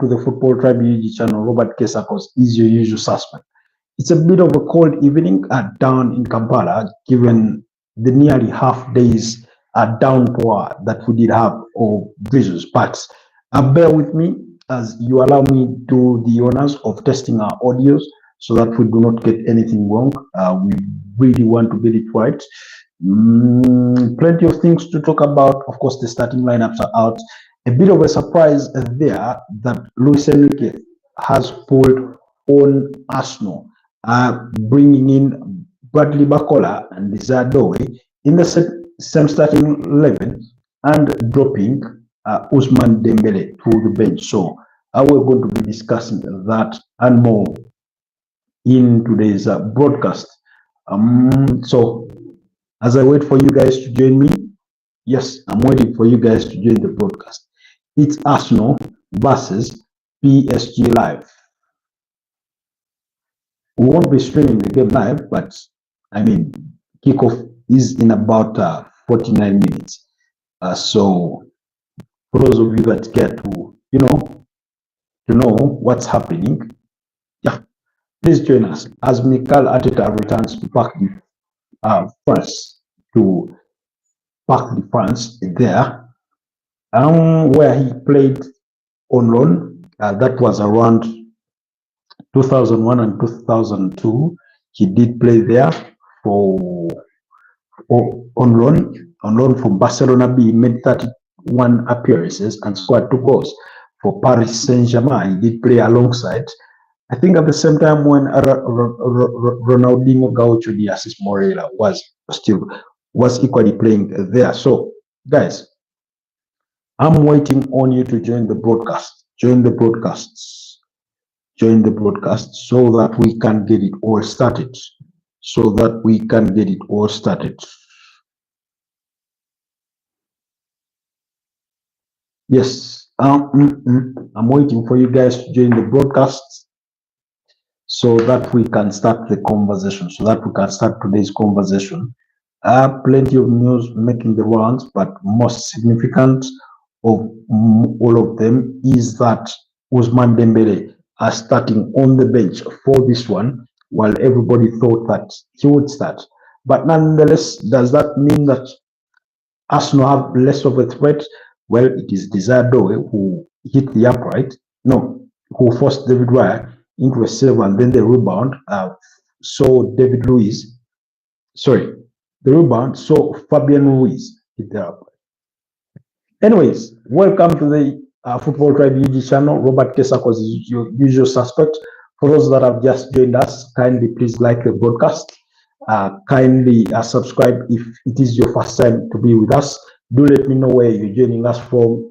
to the Football Tribe UG channel. Robert Kesakos is your usual suspect. It's a bit of a cold evening down in Kampala, given the nearly half days downpour that we did have of visuals. But bear with me as you allow me to do the honors of testing our audios so that we do not get anything wrong. We really want to get it right. Plenty of things to talk about. Of course, the starting lineups are out. A bit of a surprise there that Luis Enrique has pulled on Arsenal, bringing in Bradley Bacola and Zadowe in the same starting 11 and dropping Ousmane Dembele to the bench. So we're going to be discussing that and more in today's broadcast. So as I wait for you guys to join me, yes, I'm waiting for you guys to join the broadcast. It's Arsenal versus PSG live. We won't be streaming the game live, but I mean, kickoff is in about 49 minutes. So for those of you that get to, to know what's happening, yeah, please join us as Mikel Arteta returns to Parc de France there, where he played on loan. That was around 2001 and 2002. He did play there on loan from Barcelona B. He made 31 appearances and scored 2 goals for Paris Saint-Germain. He did play alongside, I think, at the same time when Ronaldinho Gaucho de Assis Moreira was equally playing there. So, guys, I'm waiting on you to join the broadcast. Join the broadcast so that we can get it all started. Yes, I'm waiting for you guys to join the broadcast so that we can start the conversation, so that we can start today's conversation. Plenty of news making the rounds, but most significant of all of them is that Ousmane Dembele are starting on the bench for this one, while everybody thought that he would start. But nonetheless, does that mean that Arsenal have less of a threat? Well, it is Zadowe who hit the upright, who forced David Raya into a save, and then the rebound so Fabian Ruiz hit the upright. Anyways, welcome to the Football Tribe UG channel. Robert Kesakos is your usual suspect. For those that have just joined us, kindly please like the broadcast. Kindly subscribe if it is your first time to be with us. Do let me know where you're joining us from,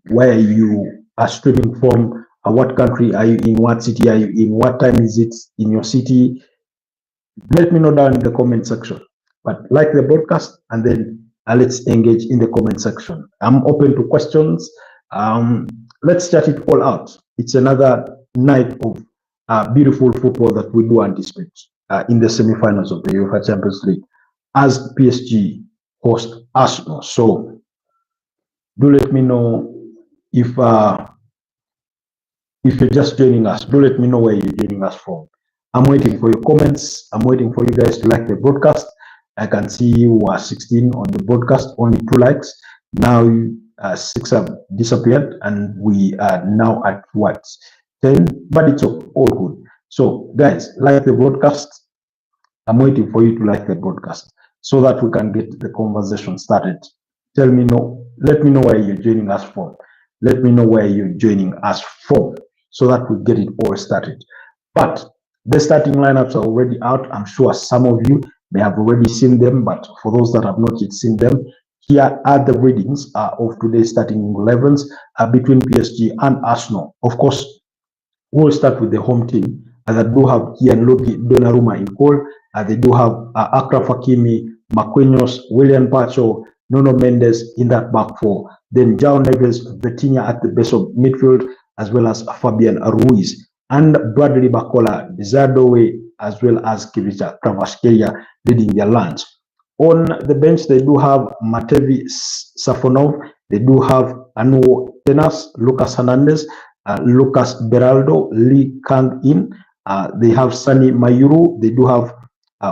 where you are streaming from, what country are you in, what city are you in, what time is it in your city. Let me know down in the comment section. But like the broadcast, and then let's engage in the comment section. I'm open to questions. Let's chat it all out. It's another night of beautiful football that we do anticipate in the semi-finals of the UEFA Champions League as PSG host Arsenal. So do let me know if you're just joining us. Do let me know where you're joining us from. I'm waiting for your comments. I'm waiting for you guys to like the broadcast. I can see you are 16 on the broadcast, only 2 likes. Now 6 have disappeared, and we are now at what, 10? But it's all good. So guys, like the broadcast. I'm waiting for you to like the broadcast so that we can get the conversation started. Let me know where you're joining us from. Let me know where you're joining us from so that we get it all started. But the starting lineups are already out. I'm sure some of you may have already seen them, but for those that have not yet seen them, here are the readings of today's starting 11s between PSG and Arsenal. Of course, we'll start with the home team. They do have Gianluigi Donnarumma in goal. They do have Achraf Hakimi, Marquinhos, William Pacho, Nuno Mendes in that back 4. Then João Neves, Vitinha at the base of midfield, as well as Fabian Ruiz. And Bradley Bacola, Zadowe, as well as Kivica Kvaratskhelia leading their lines. On the bench, they do have Matevi Safonov, they do have Anu Tenas, Lucas Hernandez, Lucas Beraldo, Lee Kang-in. They have Sani Mayuru. They do have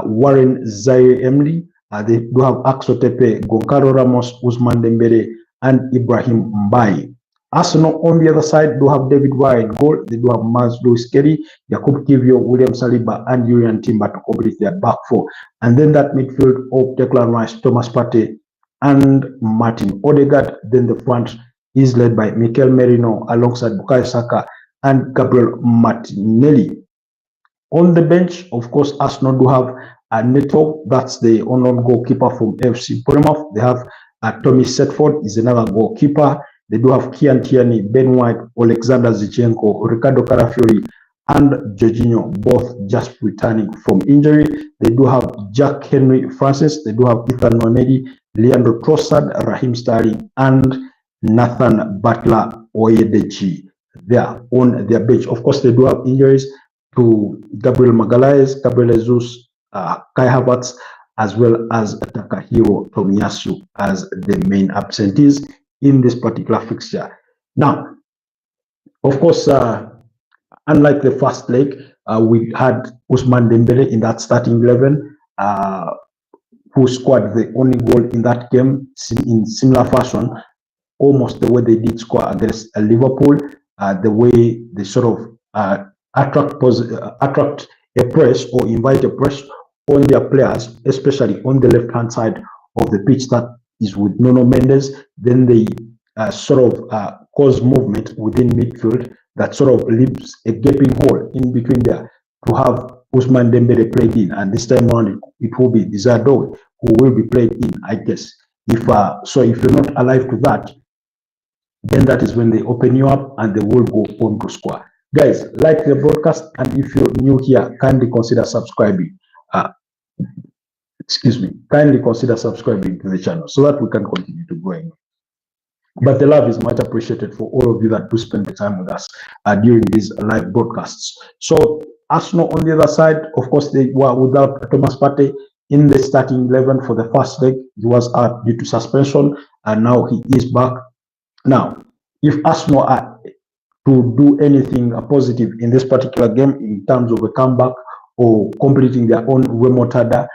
Warren Zaire Emily. They do have Axel Tepe, Goncalo Ramos, Usman Dembele, and Ibrahim Mbai. Arsenal on the other side do have David Raya in goal. They do have Mans Lewis Kelly, Jakub Kivio, William Saliba, and Julian Timber to complete their back four. And then that midfield of Declan Rice, Thomas Partey, and Martin Odegaard. Then the front is led by Mikel Merino alongside Bukayo Saka and Gabriel Martinelli. On the bench, of course, Arsenal do have Neto, that's the unknown goalkeeper from FC Bournemouth. They have Tommy Setford, is another goalkeeper. They do have Kian Tierney, Ben White, Alexander Zichenko, Ricardo Carafiori, and Jorginho, both just returning from injury. They do have Jack Henry Francis. They do have Ethan Nwaneri, Leandro Trossard, Raheem Sterling, and Nathan Butler Oyedeji. They are on their bench. Of course, they do have injuries to Gabriel Magalhaes, Gabriel Jesus, Kai Havertz, as well as Takahiro Tomiyasu as the main absentees in this particular fixture. Now, of course, unlike the first leg, we had Usman Dembele in that starting 11, who scored the only goal in that game in similar fashion, almost the way they did score against Liverpool, the way they sort of attract a press or invite a press on their players, especially on the left-hand side of the pitch that is with Nuno Mendes. Then they sort of cause movement within midfield that sort of leaves a gaping hole in between there to have Usman Dembele played in. And this time around, it will be Desire Doe who will be played in, I guess. If you're not alive to that, then that is when they open you up and they will go on to score. Guys, like the broadcast, and if you're new here, kindly consider subscribing. Kindly consider subscribing to the channel so that we can continue to grow. But the love is much appreciated for all of you that do spend the time with us during these live broadcasts. So Arsenal on the other side, of course, they were without Thomas Partey in the starting 11 for the first leg. He was out due to suspension, and now he is back. Now, if Arsenal are to do anything positive in this particular game in terms of a comeback or completing their own remontada,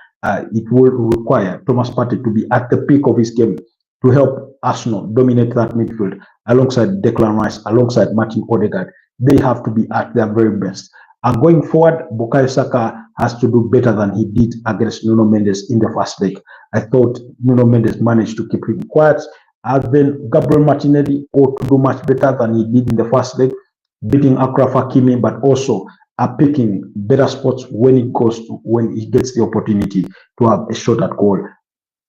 it will require Thomas Partey to be at the peak of his game to help Arsenal dominate that midfield alongside Declan Rice, alongside Martin Odegaard. They have to be at their very best. And going forward, Bukayo Saka has to do better than he did against Nuno Mendes in the first leg. I thought Nuno Mendes managed to keep him quiet. And then Gabriel Martinelli ought to do much better than he did in the first leg, beating Achraf Hakimi, but also picking better spots when he gets the opportunity to have a shot at goal.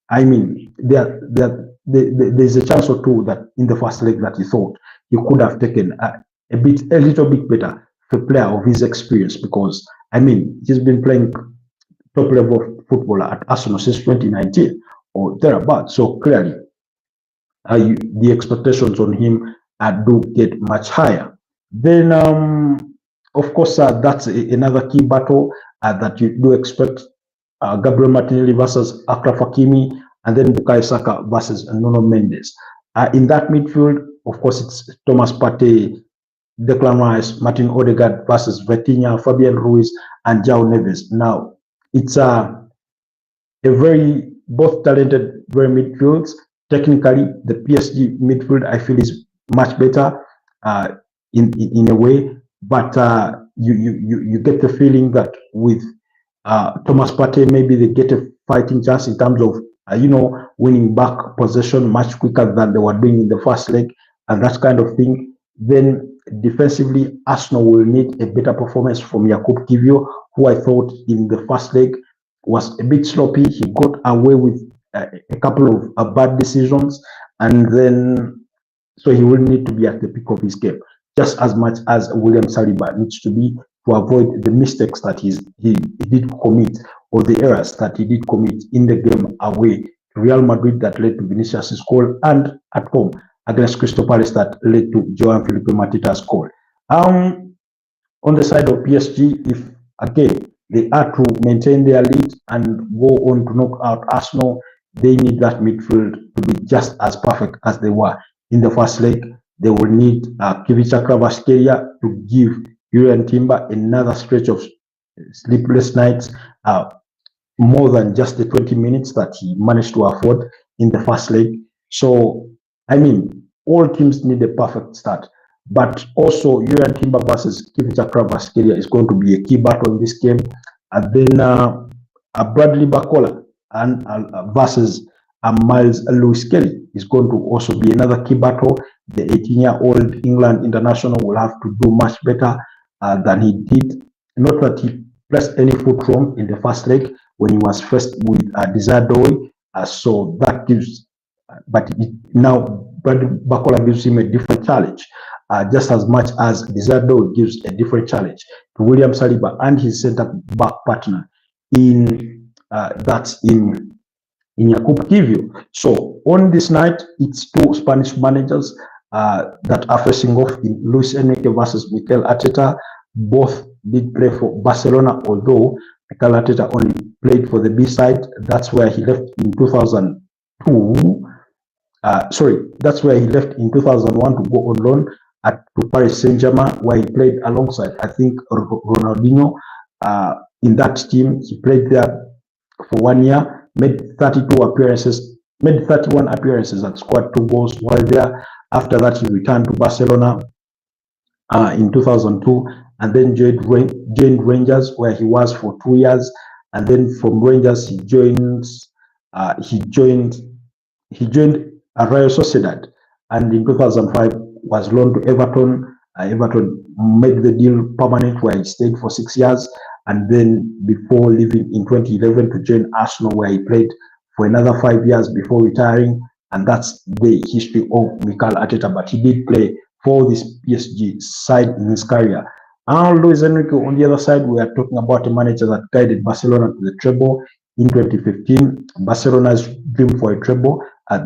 I mean, there's a chance or two that in the first leg that he thought he could have taken a little bit better for a player of his experience, because I mean, he's been playing top level football at Arsenal since 2019 or thereabouts. So clearly, the expectations on him do get much higher. Then, of course, that's another key battle that you do expect. Gabriel Martinelli versus Achraf Hakimi, and then Bukayo Saka versus Nuno Mendes. In that midfield, of course, it's Thomas Partey, Declan Rice, Martin Odegaard versus Vitinha, Fabian Ruiz, and João Neves. Now, it's a very both talented very midfields. Technically, the PSG midfield I feel is much better in a way, but you get the feeling that with Thomas Partey, maybe they get a fighting chance in terms of winning back possession much quicker than they were doing in the first leg and that kind of thing. Then defensively, Arsenal will need a better performance from Jakub Kivio, who I thought in the first leg was a bit sloppy. He got away with a couple of bad decisions, and then so he will need to be at the peak of his game just as much as William Saliba needs to be, to avoid the mistakes that he did commit, or the errors that he did commit in the game away to Real Madrid that led to Vinicius' goal, and at home against Crystal Palace that led to João Felipe Matita's goal. On the side of PSG, if again they are to maintain their lead and go on to knock out Arsenal, they need that midfield to be just as perfect as they were in the first leg. they will need Kivicha Kvaratskhelia to give Julian Timber another stretch of sleepless nights, more than just the 20 minutes that he managed to afford in the first leg. So, I mean, all teams need a perfect start. But also, Julian Timber versus Kivicha Kvaratskhelia is going to be a key battle in this game. And then Bradley Bakola and versus Miles Lewis Kelly is going to also be another key battle. The 18-year-old England international will have to do much better than he did. Not that he pressed any foot wrong in the first leg when he was first with Desiree. So that gives, but now Bradley Bakola gives him a different challenge. Just as much as Desiree gives a different challenge to William Saliba and his centre-back partner in Jakub Kiwior. So on this night, it's two Spanish managers that are facing off in Luis Enrique versus Mikel Arteta. Both did play for Barcelona, although Mikel Arteta only played for the B side. That's where he left in 2002. That's where he left in 2001 to go on loan to Paris Saint-Germain, where he played alongside, I think, Ronaldinho. In that team, he played there for 1 year, made 31 appearances, and scored 2 goals while there. After that, he returned to Barcelona in 2002, and then joined Rangers, where he was for 2 years. And then from Rangers, he joined Real Sociedad, and in 2005 was loaned to Everton. Everton made the deal permanent, where he stayed for 6 years, and then before leaving in 2011 to join Arsenal, where he played for another 5 years before retiring. And that's the history of Mikel Arteta, but he did play for this PSG side in his career. And Luis Enrique, on the other side, we are talking about a manager that guided Barcelona to the treble in 2015. Barcelona's dream for a treble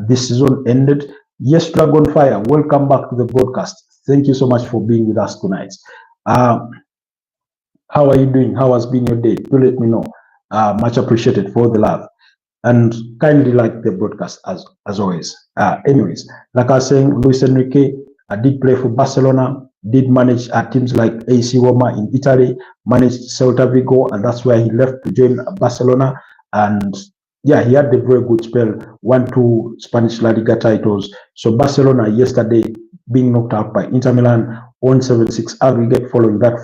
this season ended. Yes, Dragonfire, welcome back to the broadcast. Thank you so much for being with us tonight. How are you doing? How has been your day? Do let me know. Much appreciated for the love. And kindly like the broadcast as always. Anyways, like I was saying, Luis Enrique did play for Barcelona, did manage teams like AC Roma in Italy, managed Celta Vigo, and that's where he left to join Barcelona. And yeah, he had a very good spell, won 2 Spanish La Liga titles. So Barcelona yesterday being knocked out by Inter Milan on 7-6 aggregate, following that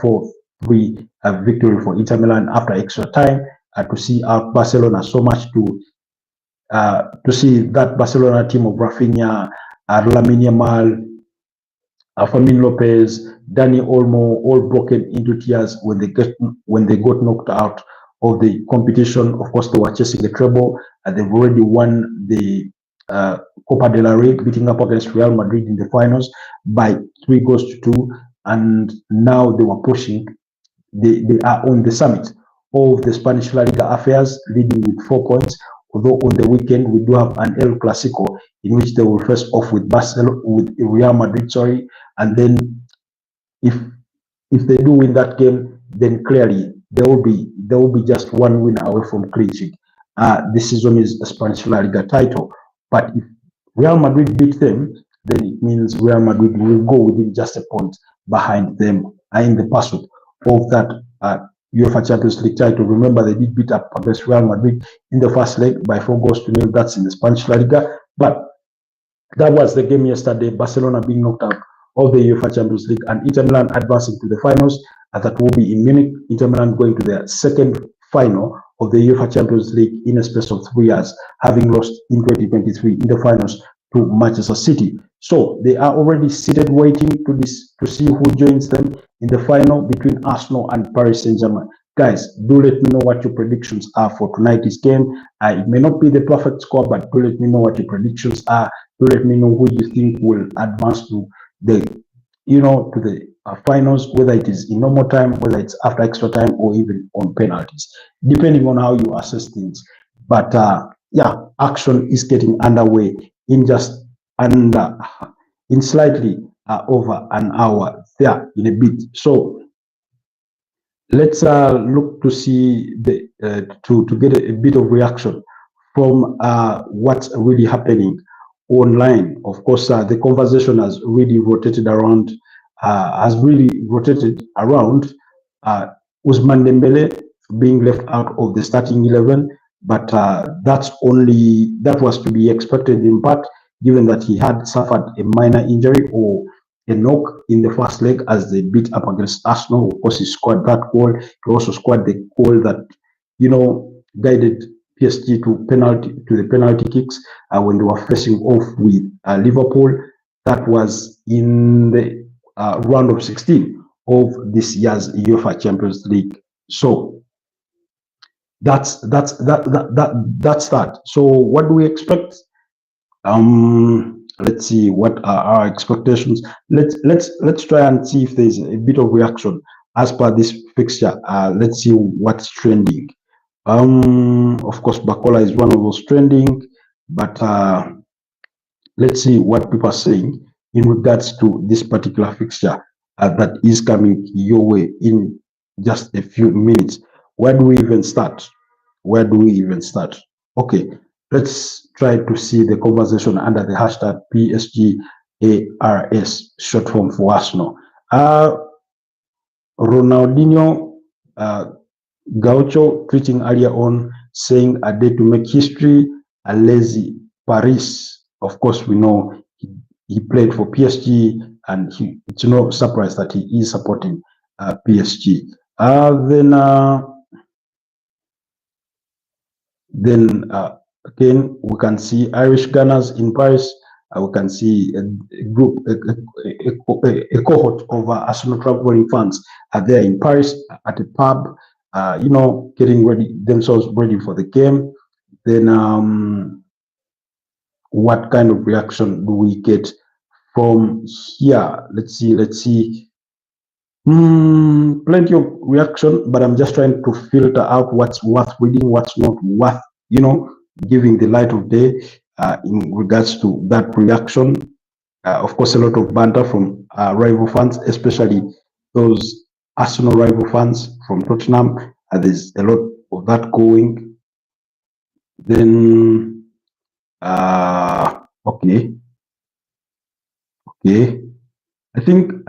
4-3 victory for Inter Milan after extra time. To see out Barcelona so much, to see that Barcelona team of Rafinha, Lamine Yamal, Fermin Lopez, Dani Olmo, all broken into tears when they got knocked out of the competition. Of course, they were chasing the treble. They've already won the Copa del Rey, beating up against Real Madrid in the finals by 3 goals to 2. And now they were pushing. They are on the summit of the Spanish La Liga affairs, leading with 4 points. Although on the weekend we do have an El Clasico in which they will face off with Real Madrid, and then if they do win that game, then clearly there will be just 1 win away from clean sheet. This season is a Spanish La Liga title, but if Real Madrid beat them, then it means Real Madrid will go within just a point behind them in the pursuit of that UEFA Champions League title. Remember, they did beat up against Real Madrid in the first leg by 4 goals to 0. That's in the Spanish La Liga. But that was the game yesterday. Barcelona being knocked out of the UEFA Champions League, and Inter Milan advancing to the finals. And that will be in Munich. Inter Milan going to their 2nd final of the UEFA Champions League in a space of 3 years, having lost in 2023 in the finals to Manchester City. So they are already seated waiting to see who joins them in the final between Arsenal and Paris Saint-Germain. Guys, do let me know what your predictions are for tonight's game. It may not be the perfect score, but do let me know what your predictions are. Do let me know who you think will advance to the finals, whether it is in normal time, whether it's after extra time, or even on penalties, depending on how you assess things. But yeah, action is getting underway in slightly over an hour there in a bit. So let's look to see to get a bit of reaction from what's really happening online. Of course, the conversation has really rotated around, Ousmane Dembele being left out of the starting 11, but that was to be expected in part, given that he had suffered a minor injury or a knock in the first leg as they beat up against Arsenal. Of course, he scored that goal. He also scored the goal that, guided PSG to the penalty kicks when they were facing off with Liverpool. That was in the round of 16 of this year's UEFA Champions League. So that's that. So what do we expect? Let's see what are our expectations. Let's try and see if there's a bit of reaction as per this fixture. Let's see what's trending. Of course, Bakola is one of those trending, but let's see what people are saying in regards to this particular fixture that is coming your way in just a few minutes. Where do we even start? Okay, let's try to see the conversation under the hashtag PSGARS, short form for Arsenal. Ronaldinho Gaucho tweeting earlier on saying a day to make history, a lazy Paris. Of course, we know he played for PSG, and it's no surprise that he is supporting PSG. Then again, we can see Irish Gunners in Paris. We can see a group, a cohort of Arsenal traveling fans are there in Paris at a pub, getting themselves ready for the game. Then what kind of reaction do we get from here? Let's see. Plenty of reaction, but I'm just trying to filter out what's worth reading, what's not worth, giving the light of day in regards to that reaction. Of course, a lot of banter from rival fans, especially those Arsenal rival fans from Tottenham. There's a lot of that going. Then, okay. I think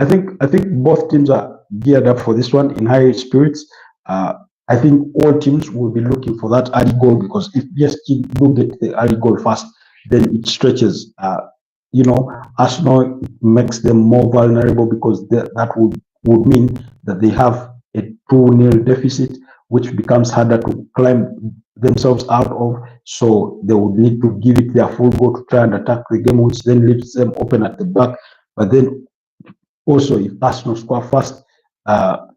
both teams are geared up for this one in high spirits. I think all teams will be looking for that early goal, because if PSG do get the early goal fast, then it stretches. Arsenal makes them more vulnerable, because that would mean that they have a 2-0 deficit, which becomes harder to climb themselves out of. So they would need to give it their full go to try and attack the game, which then leaves them open at the back. But then also, if Arsenal score fast,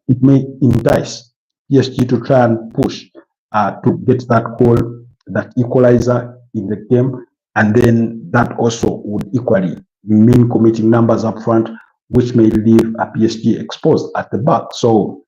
it may entice PSG to try and push to get that goal, that equalizer in the game, and then that also would equally mean committing numbers up front, which may leave a PSG exposed at the back. So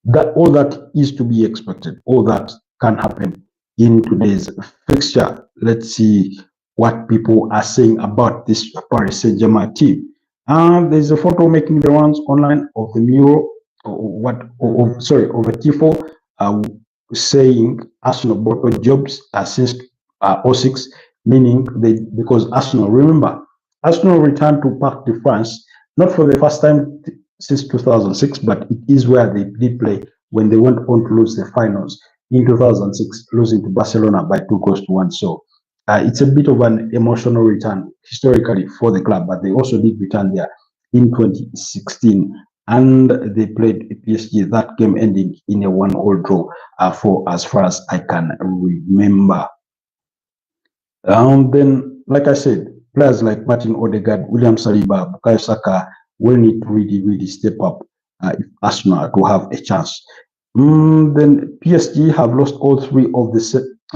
that all that is to be expected, all that can happen in today's fixture. Let's see what people are saying about this Paris Saint-Germain team. There's a photo making the rounds online of the mural, of a tifo saying Arsenal bought jobs since 06, meaning because Arsenal, remember, Arsenal returned to Parc de France, not for the first time since 2006, but it is where they did play when they went on to lose the finals in 2006, losing to Barcelona by 2-1. So it's a bit of an emotional return historically for the club, but they also did return there in 2016, and they played PSG, that game ending in a 1-1 draw for as far as I can remember. Then, like I said, players like Martin Odegaard, William Saliba, Bukayo Saka will need to really step up if Arsenal to have a chance. Then PSG have lost all 3 of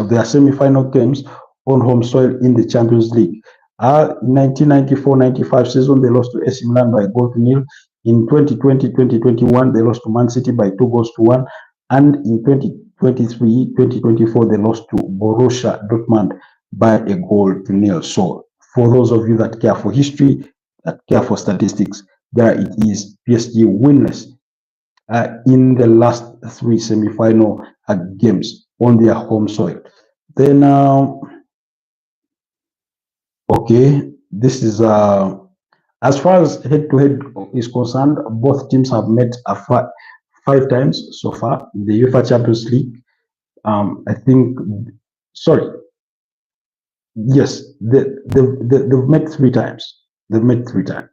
their semi-final games on home soil in the Champions League. 1994-95 season, they lost to AC Milan by 1-0. In 2020-2021, they lost to Man City by 2-1. And in 2023-2024, they lost to Borussia Dortmund by 1-0. So for those of you that care for history, that care for statistics, there it is, PSG winless in the last 3 semi-final games on their home soil. Then Okay, this is as far as head-to-head is concerned, both teams have met 5 times so far in the UEFA Champions League. I think, sorry, yes, they've met 3 times. They've met 3 times.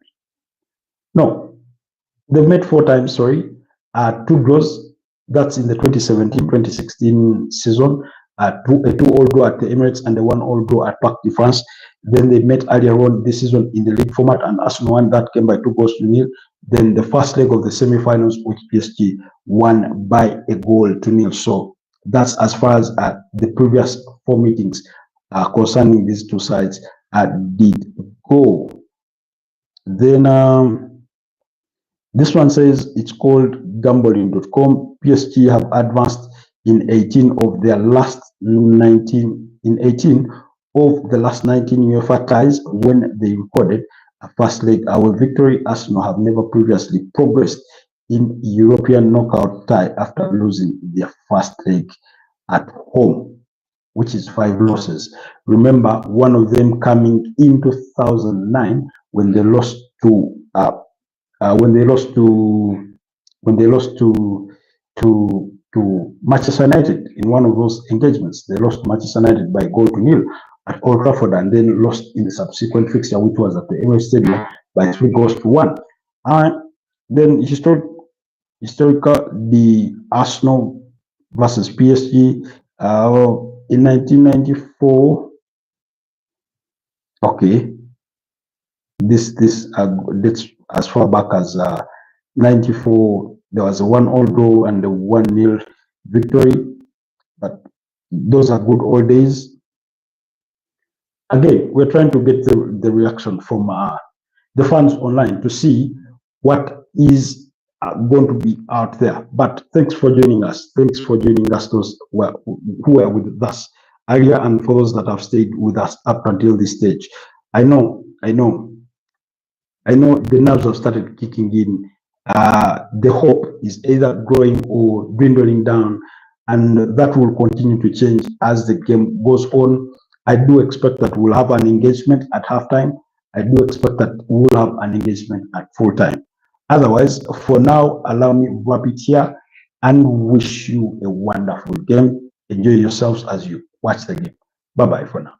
No, they've met 4 times, sorry. 2 draws, that's in the 2017-2016 season. A 2-all draw at the Emirates and the 1-all draw at Parc de France. Then they met earlier on this season in the league format, and Arsenal won that game by 2-0. Then the first leg of the semi-finals, which PSG won by a goal to nil. So that's as far as the previous 4 meetings concerning these two sides did go. Then this one says it's called gambling.com. PSG have advanced in 18 of their last 19 UEFA ties when they recorded a first leg away victory. Arsenal have never previously progressed in European knockout tie after losing their first leg at home, which is 5 losses. Remember, one of them coming in 2009 when they lost to Manchester United in one of those engagements. They lost to Manchester United by 1-0 at Old Trafford, and then lost in the subsequent fixture, which was at the Emirates Stadium, by 3-1. And then historical, the Arsenal versus PSG in 1994. Okay, this dates as far back as 94. There was a 1-all draw and a 1-0 victory, but those are good old days. Again, we're trying to get the reaction from the fans online to see what is going to be out there. But thanks for joining us. Thanks for joining us, those who were with us earlier, and for those that have stayed with us up until this stage. I know the nerves have started kicking in. The hope is either growing or dwindling down, and that will continue to change as the game goes on. I do expect that we'll have an engagement at halftime. I do expect that we'll have an engagement at full time. Otherwise, for now, allow me to wrap it here and wish you a wonderful game. Enjoy yourselves as you watch the game. Bye-bye for now.